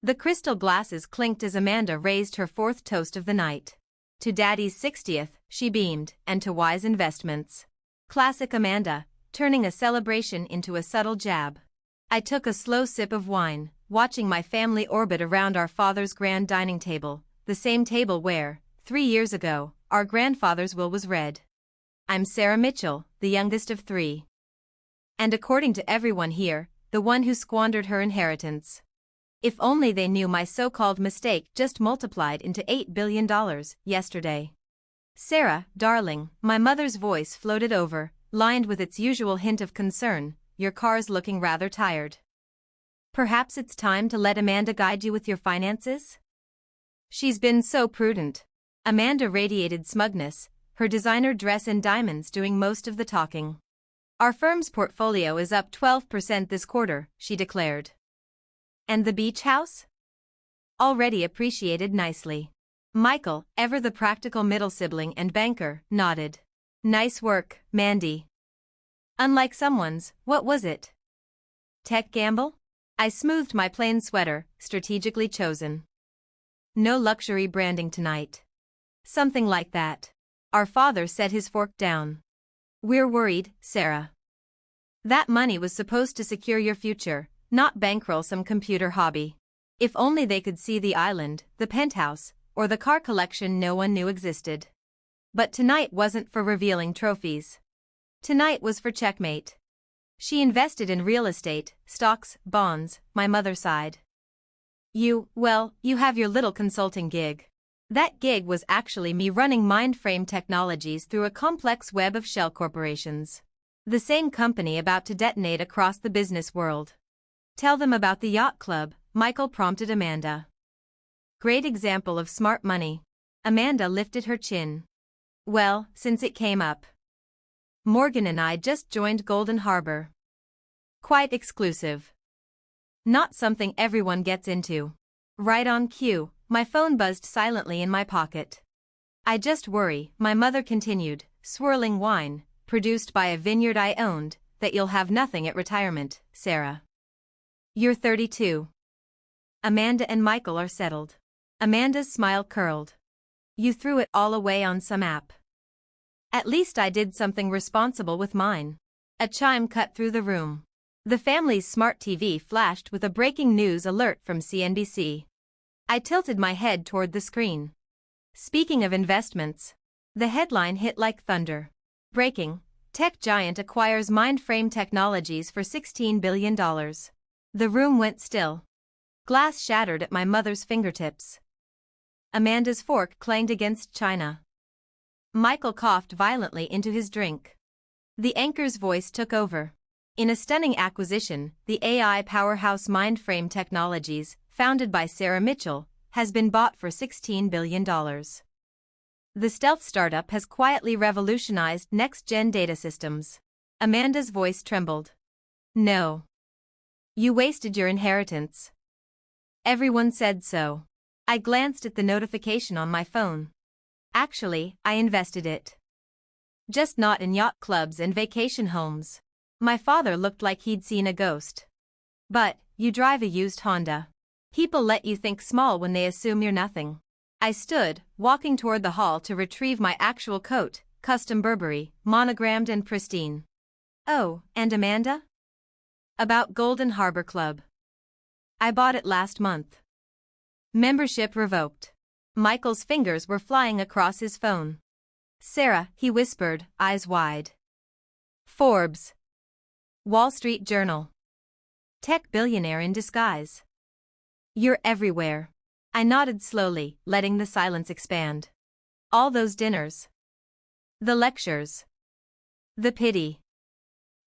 The crystal glasses clinked as Amanda raised her fourth toast of the night. To Daddy's 60th, she beamed, and to wise investments. Classic Amanda, turning a celebration into a subtle jab. I took a slow sip of wine, watching my family orbit around our father's grand dining table, the same table where, 3 years ago, our grandfather's will was read. I'm Sarah Mitchell, the youngest of 3. And according to everyone here, the one who squandered her inheritance. If only they knew my so-called mistake just multiplied into $8 billion yesterday. Sarah, darling, my mother's voice floated over, lined with its usual hint of concern, your car's looking rather tired. Perhaps it's time to let Amanda guide you with your finances? She's been so prudent. Amanda radiated smugness, her designer dress and diamonds doing most of the talking. Our firm's portfolio is up 12% this quarter, she declared. And the beach house? Already appreciated nicely. Michael, ever the practical middle sibling and banker, nodded. Nice work, Mandy. Unlike someone's, what was it? Tech gamble? I smoothed my plain sweater, strategically chosen. No luxury branding tonight. Something like that. Our father set his fork down. We're worried, Sarah. That money was supposed to secure your future, not bankroll some computer hobby. If only they could see the island, the penthouse, or the car collection no one knew existed. But tonight wasn't for revealing trophies. Tonight was for checkmate. She invested in real estate, stocks, bonds, my mother sighed. You have your little consulting gig. That gig was actually me running Mindframe Technologies through a complex web of shell corporations. The same company about to detonate across the business world. Tell them about the yacht club, Michael prompted Amanda. Great example of smart money. Amanda lifted her chin. Well, since it came up. Morgan and I just joined Golden Harbor. Quite exclusive. Not something everyone gets into. Right on cue, my phone buzzed silently in my pocket. I just worry, my mother continued, swirling wine, produced by a vineyard I owned, that you'll have nothing at retirement, Sarah. You're 32. Amanda and Michael are settled. Amanda's smile curled. You threw it all away on some app. At least I did something responsible with mine. A chime cut through the room. The family's smart TV flashed with a breaking news alert from CNBC. I tilted my head toward the screen. Speaking of investments. The headline hit like thunder. Breaking, tech giant acquires Mindframe Technologies for $16 billion. The room went still. Glass shattered at my mother's fingertips. Amanda's fork clanged against china. Michael coughed violently into his drink. The anchor's voice took over. In a stunning acquisition, the AI powerhouse Mindframe Technologies, founded by Sarah Mitchell, has been bought for $16 billion. The stealth startup has quietly revolutionized next-gen data systems. Amanda's voice trembled. No. You wasted your inheritance. Everyone said so. I glanced at the notification on my phone. Actually, I invested it. Just not in yacht clubs and vacation homes. My father looked like he'd seen a ghost. But, you drive a used Honda. People let you think small when they assume you're nothing. I stood, walking toward the hall to retrieve my actual coat, custom Burberry, monogrammed and pristine. Oh, and Amanda? About Golden Harbor Club. I bought it last month. Membership revoked. Michael's fingers were flying across his phone. Sarah, he whispered, eyes wide. Forbes. Wall Street Journal. Tech billionaire in disguise. You're everywhere. I nodded slowly, letting the silence expand. All those dinners. The lectures. The pity.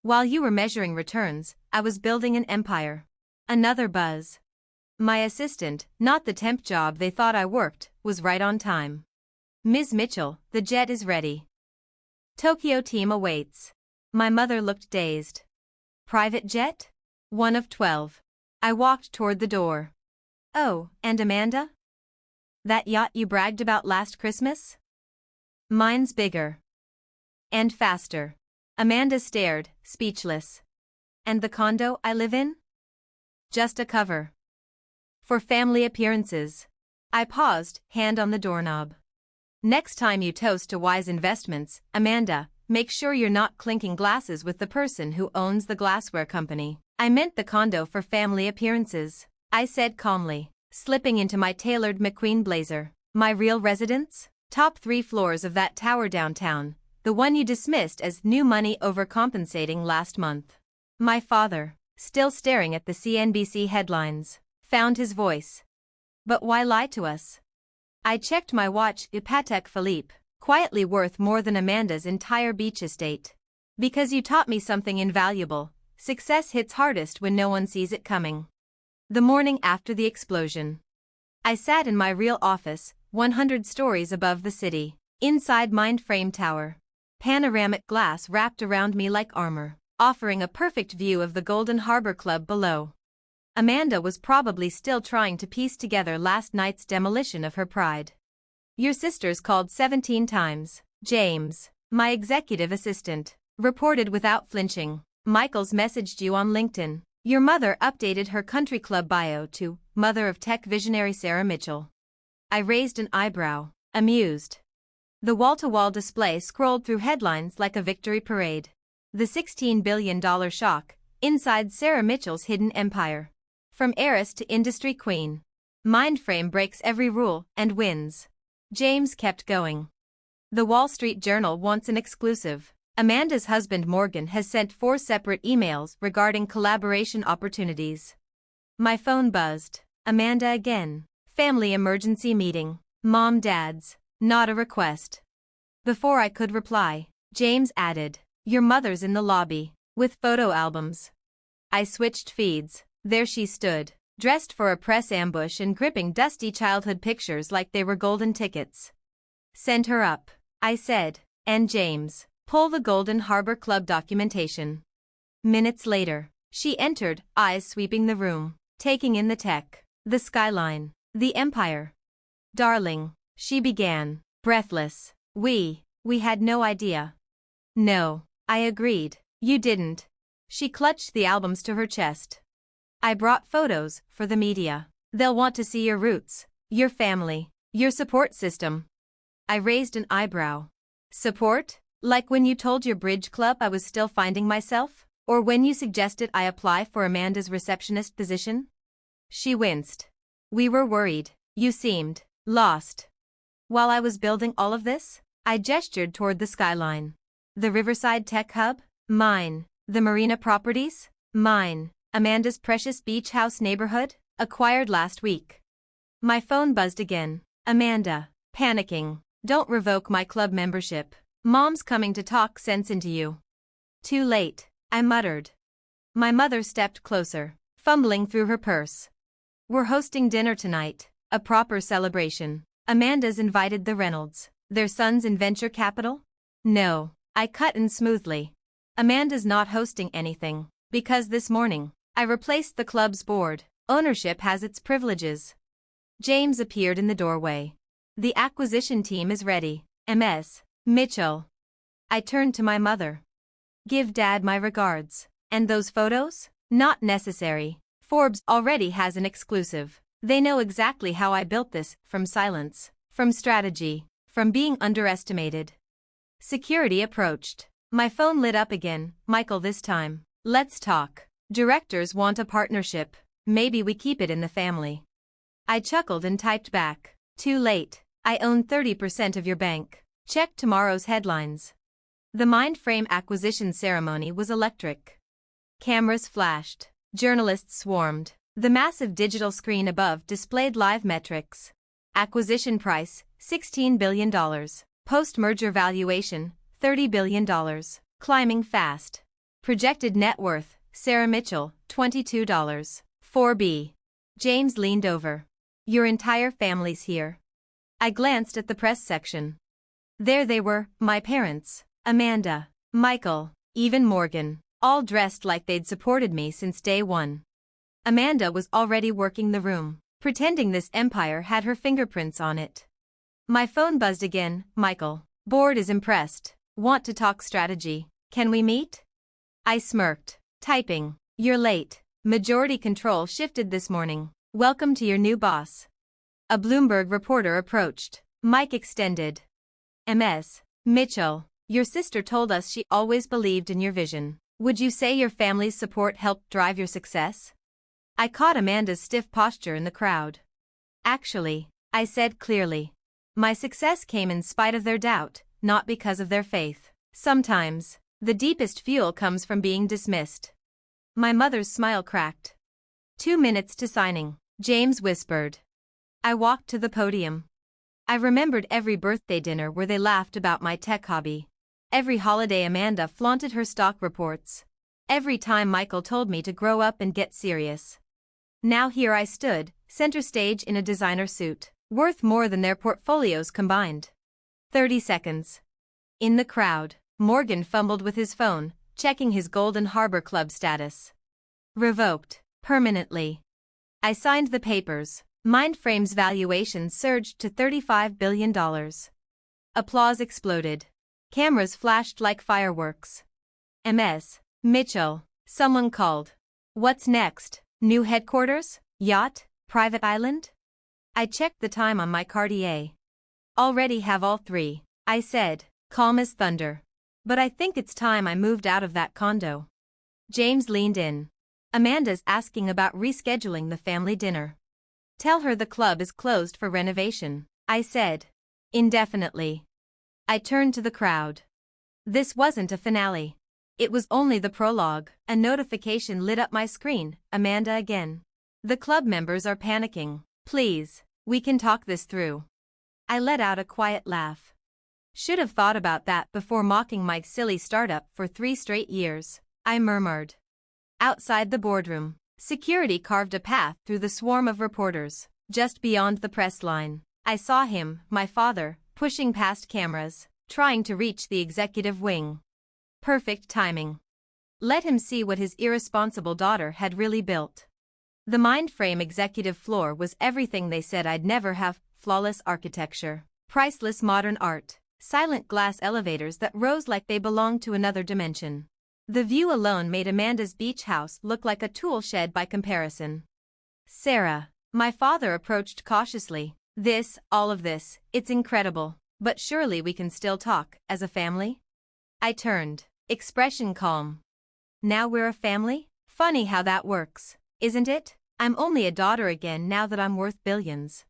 While you were measuring returns, I was building an empire. Another buzz. My assistant, not the temp job they thought I worked, was right on time. Ms. Mitchell, the jet is ready. Tokyo team awaits. My mother looked dazed. Private jet? One of 12. I walked toward the door. Oh, and Amanda? That yacht you bragged about last Christmas? Mine's bigger. And faster. Amanda stared, speechless. And the condo I live in? Just a cover. For family appearances. I paused, hand on the doorknob. Next time you toast to wise investments, Amanda, make sure you're not clinking glasses with the person who owns the glassware company. I meant the condo for family appearances, I said calmly, slipping into my tailored McQueen blazer. My real residence? Top 3 floors of that tower downtown, the one you dismissed as new money overcompensating last month. My father, still staring at the CNBC headlines, found his voice. But why lie to us? I checked my watch. Patek Philippe, quietly worth more than Amanda's entire beach estate. Because you taught me something invaluable. Success hits hardest when no one sees it coming. The morning after the explosion. I sat in my real office, 100 stories above the city, inside Mindframe Tower. Panoramic glass wrapped around me like armor, offering a perfect view of the Golden Harbor Club below. Amanda was probably still trying to piece together last night's demolition of her pride. Your sister's called 17 times, James, my executive assistant, reported without flinching. Michael's messaged you on LinkedIn. Your mother updated her country club bio to mother of tech visionary Sarah Mitchell. I raised an eyebrow, amused. The wall-to-wall display scrolled through headlines like a victory parade. The $16 billion shock, inside Sarah Mitchell's hidden empire. From heiress to industry queen. Mindframe breaks every rule and wins. James kept going. The Wall Street Journal wants an exclusive. Amanda's husband Morgan has sent 4 separate emails regarding collaboration opportunities. My phone buzzed. Amanda again. Family emergency meeting. Mom, dads. Not a request. Before I could reply, James added, your mother's in the lobby, with photo albums. I switched feeds. There she stood, dressed for a press ambush and gripping dusty childhood pictures like they were golden tickets. Send her up, I said, and James, pull the Golden Harbor Club documentation. Minutes later, she entered, eyes sweeping the room, taking in the tech, the skyline, the empire. Darling, she began, breathless, we had no idea. No, I agreed, you didn't. She clutched the albums to her chest. I brought photos for the media. They'll want to see your roots, your family, your support system. I raised an eyebrow. Support? Like when you told your bridge club I was still finding myself? Or when you suggested I apply for Amanda's receptionist position? She winced. We were worried. You seemed lost. While I was building all of this, I gestured toward the skyline. The Riverside Tech Hub? Mine. The Marina Properties? Mine. Amanda's precious beach house neighborhood? Acquired last week. My phone buzzed again. Amanda, panicking. Don't revoke my club membership. Mom's coming to talk sense into you. Too late, I muttered. My mother stepped closer, fumbling through her purse. We're hosting dinner tonight, a proper celebration. Amanda's invited the Reynolds, their sons in venture capital? No, I cut in smoothly. Amanda's not hosting anything, because this morning, I replaced the club's board. Ownership has its privileges. James appeared in the doorway. The acquisition team is ready. Ms. Mitchell. I turned to my mother. Give Dad my regards. And those photos? Not necessary. Forbes already has an exclusive. They know exactly how I built this, from silence, from strategy, from being underestimated. Security approached. My phone lit up again. Michael, this time. Let's talk. Directors want a partnership. Maybe we keep it in the family. I chuckled and typed back. Too late. I own 30% of your bank. Check tomorrow's headlines. The Mindframe acquisition ceremony was electric. Cameras flashed. Journalists swarmed. The massive digital screen above displayed live metrics. Acquisition price, $16 billion. Post-merger valuation, $30 billion. Climbing fast. Projected net worth, Sarah Mitchell, $22. 4B. James leaned over. Your entire family's here. I glanced at the press section. There they were, my parents, Amanda, Michael, even Morgan, all dressed like they'd supported me since day one. Amanda was already working the room, pretending this empire had her fingerprints on it. My phone buzzed again. Michael, board is impressed. Want to talk strategy. Can we meet? I smirked, typing. You're late. Majority control shifted this morning. Welcome to your new boss. A Bloomberg reporter approached. Mike extended. Ms. Mitchell, your sister told us she always believed in your vision. Would you say your family's support helped drive your success? I caught Amanda's stiff posture in the crowd. Actually, I said clearly. My success came in spite of their doubt, not because of their faith. Sometimes, the deepest fuel comes from being dismissed. My mother's smile cracked. 2 minutes to signing, James whispered. I walked to the podium. I remembered every birthday dinner where they laughed about my tech hobby. Every holiday Amanda flaunted her stock reports. Every time Michael told me to grow up and get serious. Now here I stood, center stage in a designer suit, worth more than their portfolios combined. 30 seconds. In the crowd, Morgan fumbled with his phone, checking his Golden Harbor Club status. Revoked, permanently. I signed the papers. Mindframe's valuation surged to $35 billion. Applause exploded. Cameras flashed like fireworks. Ms. Mitchell, someone called. What's next? New headquarters? Yacht? Private island? I checked the time on my Cartier. Already have all three, I said, calm as thunder. But I think it's time I moved out of that condo. James leaned in. Amanda's asking about rescheduling the family dinner. Tell her the club is closed for renovation, I said. Indefinitely. I turned to the crowd. This wasn't a finale. It was only the prologue. A notification lit up my screen. Amanda again. The club members are panicking. Please, we can talk this through. I let out a quiet laugh. Should have thought about that before mocking my silly startup for 3 straight years, I murmured. Outside the boardroom, security carved a path through the swarm of reporters. Just beyond the press line, I saw him, my father, pushing past cameras, trying to reach the executive wing. Perfect timing. Let him see what his irresponsible daughter had really built. The Mindframe executive floor was everything they said I'd never have: flawless architecture, priceless modern art, silent glass elevators that rose like they belonged to another dimension. The view alone made Amanda's beach house look like a tool shed by comparison. Sarah, my father approached cautiously. All of this, it's incredible, but surely we can still talk, as a family? I turned, expression calm. Now we're a family? Funny how that works, isn't it? I'm only a daughter again now that I'm worth billions.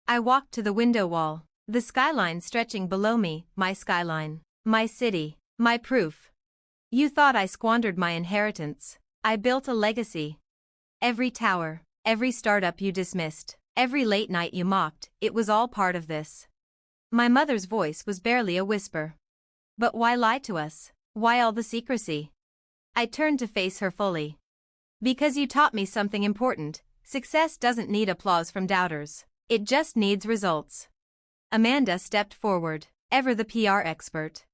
I walked to the window wall, the skyline stretching below me, my skyline, my city, my proof. You thought I squandered my inheritance. I built a legacy. Every tower, every startup you dismissed, every late night you mocked, it was all part of this. My mother's voice was barely a whisper. But why lie to us? Why all the secrecy? I turned to face her fully. Because you taught me something important. Success doesn't need applause from doubters. It just needs results. Amanda stepped forward, ever the PR expert.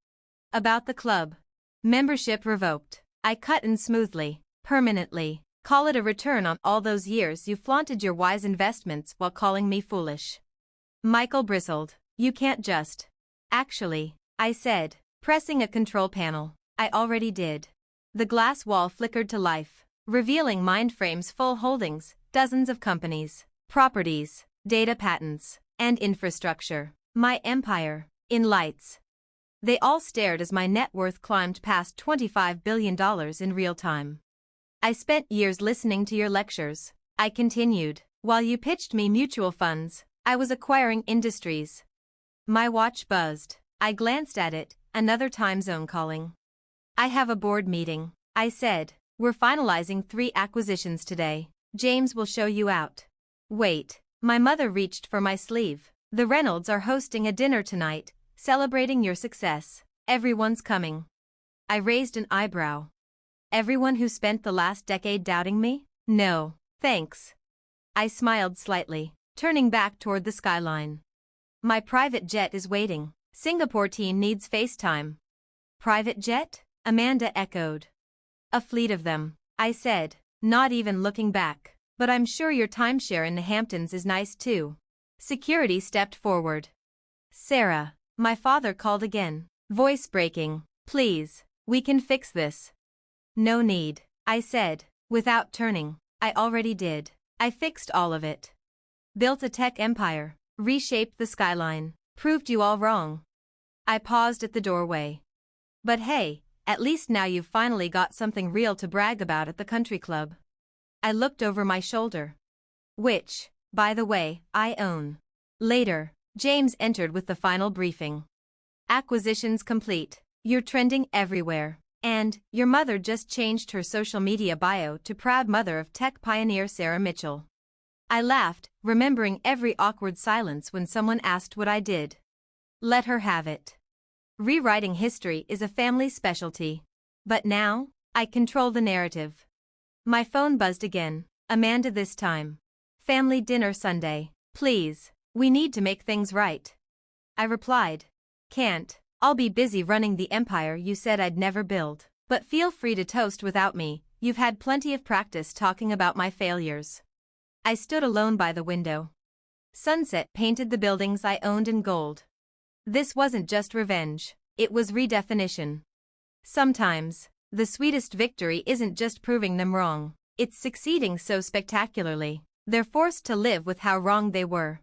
About the club. Membership revoked. I cut in smoothly, permanently. Call it a return on all those years you flaunted your wise investments while calling me foolish. Michael bristled. You can't just. Actually, I said, pressing a control panel. I already did. The glass wall flickered to life, revealing Mindframe's full holdings, dozens of companies, properties, data patents, and infrastructure. My empire, in lights. They all stared as my net worth climbed past $25 billion in real time. I spent years listening to your lectures, I continued. While you pitched me mutual funds, I was acquiring industries. My watch buzzed. I glanced at it, another time zone calling. I have a board meeting, I said. We're finalizing 3 acquisitions today. James will show you out. Wait, my mother reached for my sleeve. The Reynolds are hosting a dinner tonight, celebrating your success. Everyone's coming. I raised an eyebrow. Everyone who spent the last decade doubting me? No, thanks. I smiled slightly, turning back toward the skyline. My private jet is waiting. Singapore team needs FaceTime. Private jet? Amanda echoed. A fleet of them, I said, not even looking back. But I'm sure your timeshare in the Hamptons is nice too. Security stepped forward. Sarah, my father called again, voice breaking. Please, we can fix this. No need, I said, without turning. I already did. I fixed all of it. Built a tech empire, reshaped the skyline, proved you all wrong. I paused at the doorway. But hey, at least now you've finally got something real to brag about at the country club. I looked over my shoulder. Which, by the way, I own. Later, James entered with the final briefing. Acquisitions complete. You're trending everywhere. And, your mother just changed her social media bio to proud mother of tech pioneer Sarah Mitchell. I laughed, remembering every awkward silence when someone asked what I did. Let her have it. Rewriting history is a family specialty. But now, I control the narrative. My phone buzzed again. Amanda this time. Family dinner Sunday. Please, we need to make things right. I replied. Can't. I'll be busy running the empire you said I'd never build. But feel free to toast without me, you've had plenty of practice talking about my failures. I stood alone by the window. Sunset painted the buildings I owned in gold. This wasn't just revenge, it was redefinition. Sometimes, the sweetest victory isn't just proving them wrong, it's succeeding so spectacularly, they're forced to live with how wrong they were.